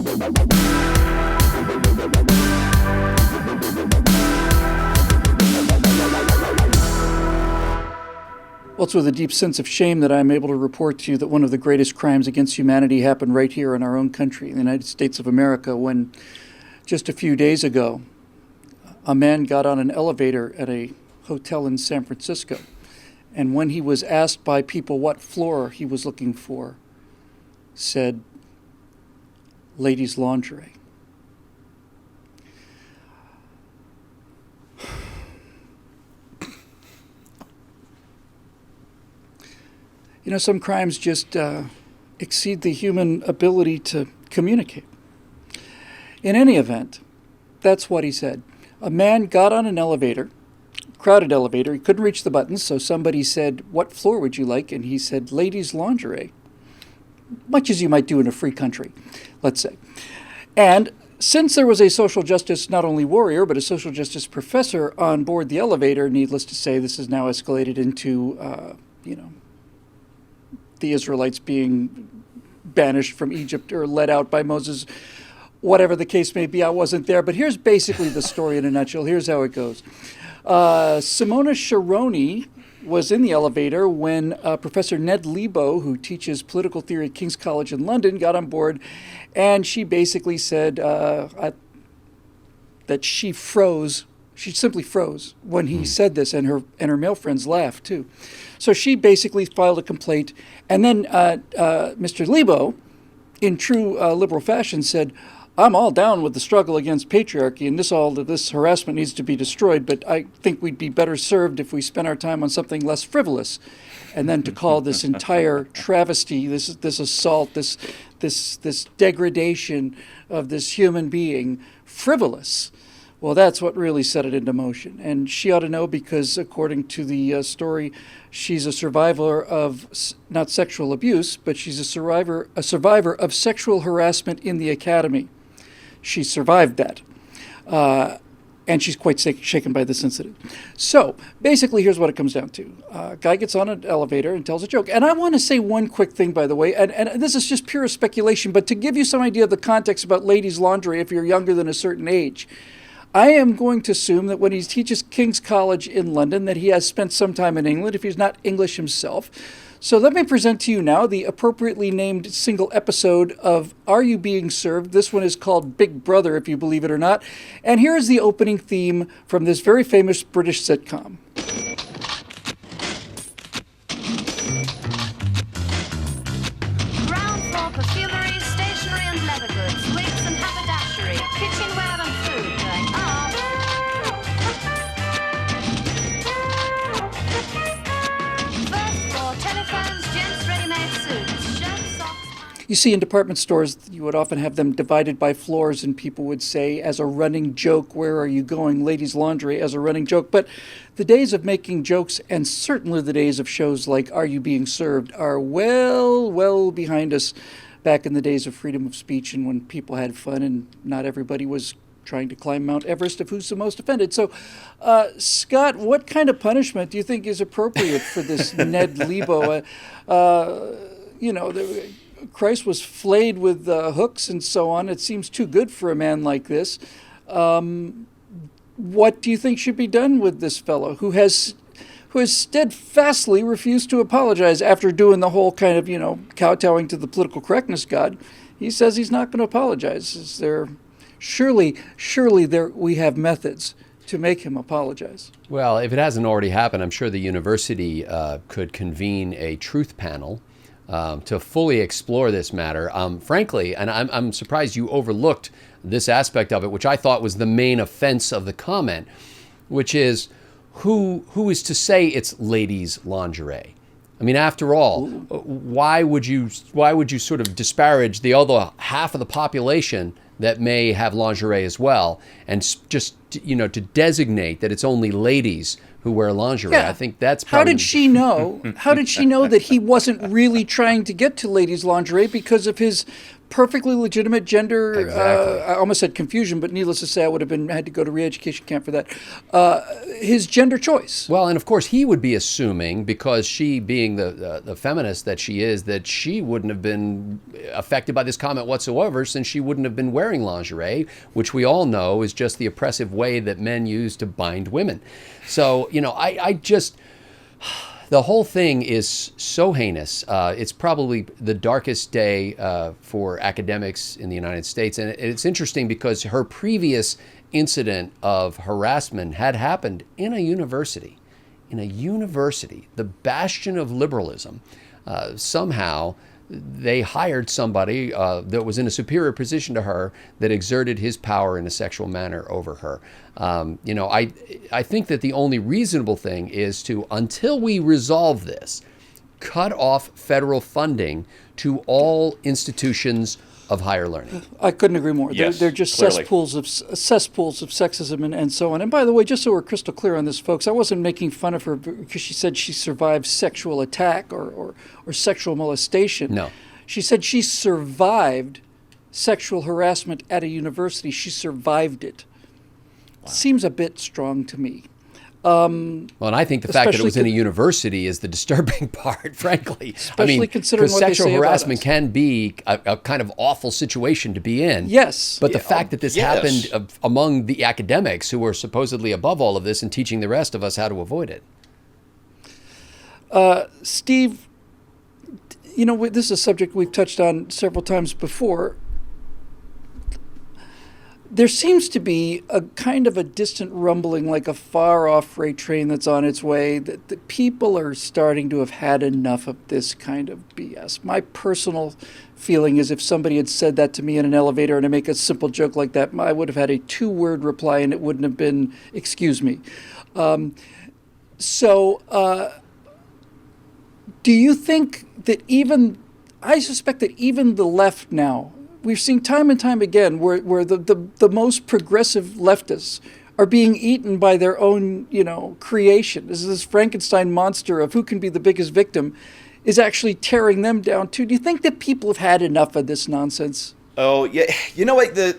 Well, it's with a deep sense of shame that I'm able to report to you that one of the greatest crimes against humanity happened right here in our own country, in the United States of America, when just a few days ago, a man got on an elevator at a hotel in San Francisco. And when he was asked by people what floor he was looking for, said, ladies' lingerie. You know, some crimes just exceed the human ability to communicate. In any event, that's what he said. A man got on an elevator, crowded elevator. He couldn't reach the buttons, so somebody said, what floor would you like? And he said, ladies' lingerie, much as you might do in a free country, let's say. And since there was a social justice, not only warrior, but a social justice professor on board the elevator, needless to say, this has now escalated into, the Israelites being banished from Egypt or led out by Moses, whatever the case may be. I wasn't there, but here's basically the story in a nutshell. Here's how it goes. Simona Sharoni was in the elevator when Professor Ned Lebo, who teaches political theory at King's College in London, got on board, and she basically said that she froze. She simply froze when he said this, and her male friends laughed too. So she basically filed a complaint, and then Mr. Lebo, in true liberal fashion, said, I'm all down with the struggle against patriarchy, and this harassment needs to be destroyed, but I think we'd be better served if we spent our time on something less frivolous. And then to call this entire travesty, this assault, this degradation of this human being frivolous, well, that's what really set it into motion. And she ought to know because, according to the story, she's a survivor of not sexual abuse, but she's a survivor of sexual harassment in the academy. She survived that. And she's quite shaken by this incident. So basically, here's what it comes down to. Guy gets on an elevator and tells a joke. And I want to say one quick thing, by the way, and this is just pure speculation, but to give you some idea of the context about ladies' lingerie if you're younger than a certain age, I am going to assume that when he teaches King's College in London, that he has spent some time in England, if he's not English himself. So let me present to you now the appropriately named single episode of Are You Being Served? This one is called Big Brother, if you believe it or not. And here is the opening theme from this very famous British sitcom. Ground floor perfumery, stationery and leather goods, wigs and haberdashery, kitchenware and food going up. First floor, telephones, gents' ready-made suits, shirts, socks. You see, in department stores, you would often have them divided by floors, and people would say, as a running joke, where are you going? Ladies' lingerie, as a running joke. But the days of making jokes, and certainly the days of shows like Are You Being Served, are well behind us back in the days of freedom of speech and when people had fun and not everybody was trying to climb Mount Everest of who's the most offended. So, Scott, what kind of punishment do you think is appropriate for this Ned Lebo? Christ was flayed with hooks and so on. It seems too good for a man like this. What do you think should be done with this fellow who has steadfastly refused to apologize after doing the whole kind of, kowtowing to the political correctness god? He says he's not going to apologize. Is there surely there we have methods to make him apologize? Well, if it hasn't already happened, I'm sure the university could convene a truth panel to fully explore this matter. Frankly, and I'm surprised you overlooked this aspect of it, which I thought was the main offense of the comment, which is who is to say it's ladies' lingerie? I mean, after all, why would you sort of disparage the other half of the population that may have lingerie as well, and just to designate that it's only ladies who wear lingerie? Yeah. I think that's probably... How did she know? How did she know that he wasn't really trying to get to ladies' lingerie because of his perfectly legitimate gender. Exactly. I almost said confusion, but needless to say, I would have had to go to re-education camp for that. His gender choice. Well, and of course, he would be assuming, because she, being the feminist that she is, that she wouldn't have been affected by this comment whatsoever, since she wouldn't have been wearing lingerie, which we all know is just the oppressive way that men use to bind women. So, I just... The whole thing is so heinous. It's probably the darkest day for academics in the United States. And it's interesting because her previous incident of harassment had happened in a university. The bastion of liberalism. Somehow they hired somebody that was in a superior position to her that exerted his power in a sexual manner over her. I think that the only reasonable thing is to, until we resolve this, cut off federal funding to all institutions of higher learning. I couldn't agree more. Yes, they're just clearly. cesspools of sexism and so on. And by the way, just so we're crystal clear on this, folks, I wasn't making fun of her because she said she survived sexual attack or sexual molestation. No. She said she survived sexual harassment at a university. She survived it. Seems a bit strong to me. Well, and I think the fact that it Especially was in a university is the disturbing part, frankly. Especially considering because what they sexual say about harassment us. can be a kind of awful situation to be in. Yes. But the Yeah, fact that this yes. happened among the academics who are supposedly above all of this and teaching the rest of us how to avoid it. Steve, this is a subject we've touched on several times before. There seems to be a kind of a distant rumbling, like a far-off freight train that's on its way, that the people are starting to have had enough of this kind of BS. My personal feeling is if somebody had said that to me in an elevator and I make a simple joke like that, I would have had a 2-word reply and it wouldn't have been, excuse me. Do you think that I suspect that even the left now, we've seen time and time again where the most progressive leftists are being eaten by their own, creation. This Frankenstein monster of who can be the biggest victim is actually tearing them down too. Do you think that people have had enough of this nonsense? Oh, yeah. You know what?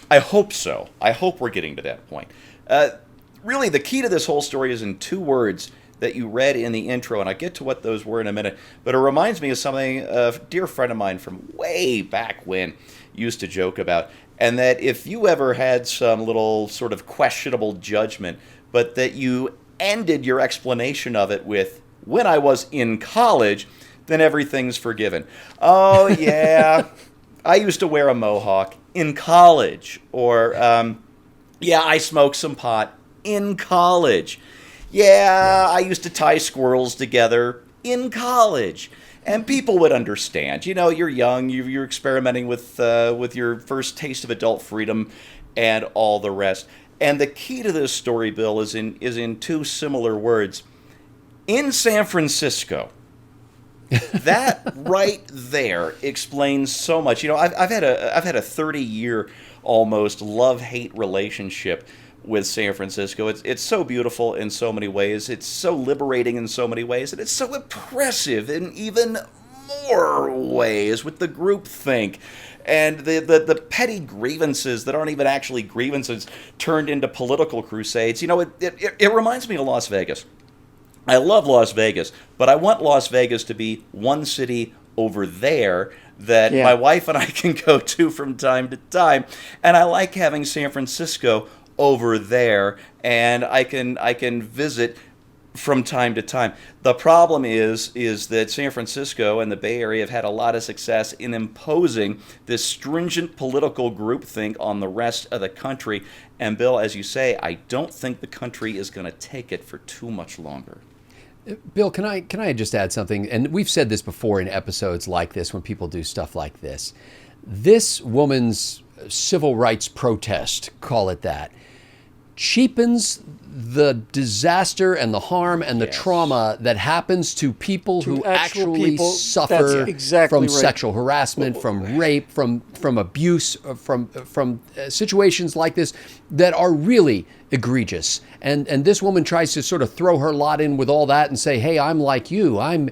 I hope so. I hope we're getting to that point. Really, the key to this whole story is in 2 words that you read in the intro, and I'll get to what those were in a minute. But it reminds me of something a dear friend of mine from way back when used to joke about, and that if you ever had some little sort of questionable judgment, but that you ended your explanation of it with, when I was in college, then everything's forgiven. Oh, yeah, I used to wear a mohawk in college. Or, yeah, I smoked some pot in college. Yeah, I used to tie squirrels together in college. And people would understand. You're young, you're experimenting with your first taste of adult freedom and all the rest. And the key to this story, Bill, is in 2 similar words. In San Francisco. That right there explains so much. I've had a 30-year almost love-hate relationship with San Francisco. It's so beautiful in so many ways. It's so liberating in so many ways, and it's so oppressive in even more ways with the groupthink and the petty grievances that aren't even actually grievances turned into political crusades. It reminds me of Las Vegas. I love Las Vegas, but I want Las Vegas to be one city over there that my wife and I can go to from time to time, and I like having San Francisco over there, and I can visit from time to time. The problem is that San Francisco and the Bay Area have had a lot of success in imposing this stringent political groupthink on the rest of the country. And Bill, as you say, I don't think the country is going to take it for too much longer. Bill, can I just add something? And we've said this before in episodes like this when people do stuff like this. This woman's civil rights protest, call it that, cheapens the disaster and the harm and the trauma that happens to people who actual actually people. suffer That's exactly from right. sexual harassment, from rape, from abuse, from situations like this that are really egregious. And this woman tries to sort of throw her lot in with all that and say, "Hey, I'm like you. I'm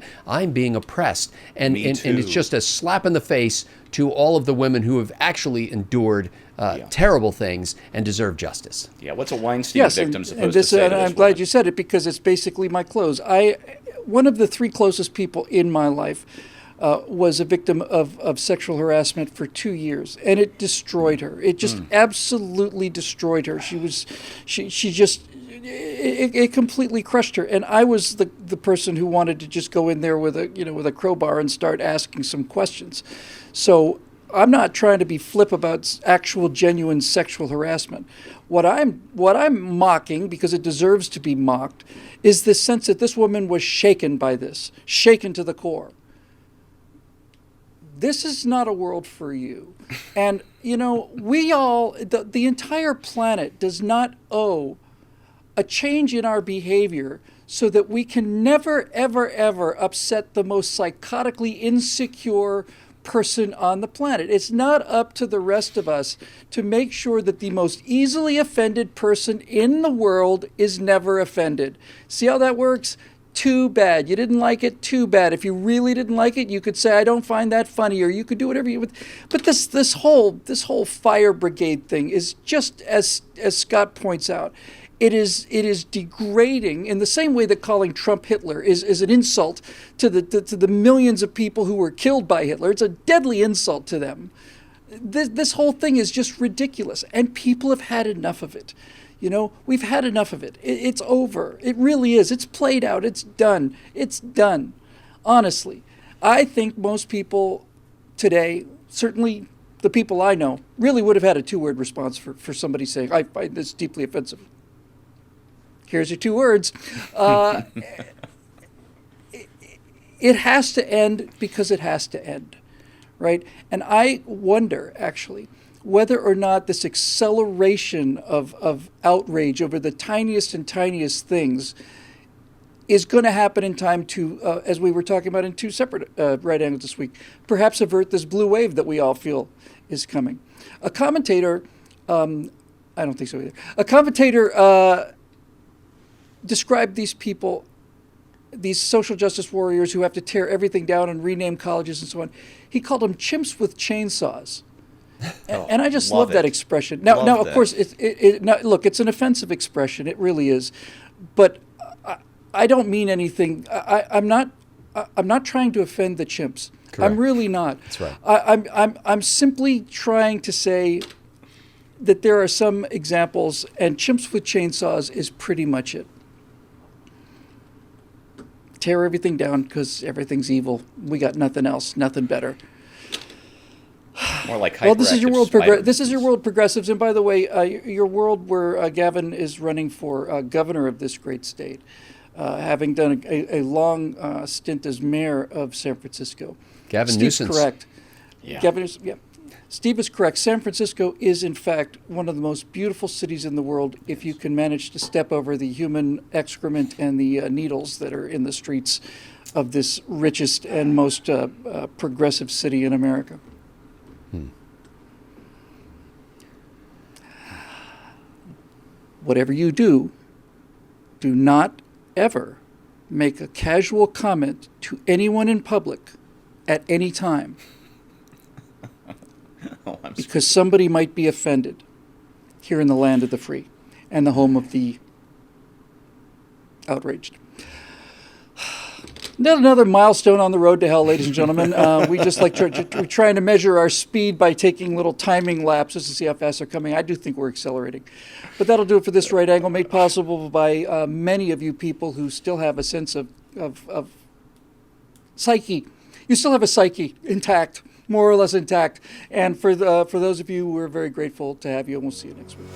being oppressed." And Me and it's too. just a slap in the face to all of the women who have actually endured terrible things and deserve justice. Yeah, what's a Weinstein Yes, victim and supposed this, to say and to this I'm glad woman? you said it because it's basically my close. One of the three closest people in my life was a victim of sexual harassment for 2 years, and it destroyed her. It just absolutely destroyed her. She just, it completely crushed her. And I was the person who wanted to just go in there with a crowbar and start asking some questions. So I'm not trying to be flip about actual genuine sexual harassment. What I'm mocking, because it deserves to be mocked, is the sense that this woman was shaken by this, shaken to the core. This is not a world for you. And, the entire planet does not owe a change in our behavior so that we can never, ever, ever upset the most psychotically insecure person on the planet. It's not up to the rest of us to make sure that the most easily offended person in the world is never offended. See how that works? Too bad. You didn't like it? Too bad. If you really didn't like it, you could say, I don't find that funny, or you could do whatever you would. But this whole fire brigade thing is just, as Scott points out, it is degrading in the same way that calling Trump Hitler is an insult to the millions of people who were killed by Hitler. It's a deadly insult to them. This whole thing is just ridiculous, and people have had enough of it. We've had enough of it. It's over. It really is. It's played out. It's done. It's done. Honestly, I think most people today, certainly the people I know, really would have had a two-word response for somebody saying, I find this deeply offensive. Here's your 2 words. It has to end because it has to end, right? And I wonder, actually, whether or not this acceleration of outrage over the tiniest and tiniest things is going to happen in time to, as we were talking about in 2 separate right angles this week, perhaps avert this blue wave that we all feel is coming. A commentator, I don't think so either, a commentator described these people, these social justice warriors who have to tear everything down and rename colleges and so on. He called them chimps with chainsaws. And I just love that expression. Now, of course, look, it's an offensive expression. It really is. But I don't mean anything. I'm not trying to offend the chimps. Correct. I'm really not. That's right. I'm simply trying to say that there are some examples, and chimps with chainsaws is pretty much it. Tear everything down because everything's evil. We got nothing else, nothing better. More like Well, this is your world. spider This is your monkeys. world, progressives. And by the way, your world where Gavin is running for governor of this great state, having done a long stint as mayor of San Francisco. Gavin Steve's Newsom's. correct. Yeah. Gavin is, yeah. Steve is correct. San Francisco is, in fact, one of the most beautiful cities in the world if you can manage to step over the human excrement and the needles that are in the streets of this richest and most progressive city in America. Whatever you do, do not ever make a casual comment to anyone in public at any time, Oh, I'm because somebody might be offended here in the land of the free and the home of the outraged. Not another milestone on the road to hell, ladies and gentlemen. We just like we're trying to measure our speed by taking little timing lapses to see how fast they're coming. I do think we're accelerating. But that'll do it for this right angle, made possible by many of you people who still have a sense of psyche. You still have a psyche intact, more or less intact. And for those of you, we're very grateful to have you, and we'll see you next week.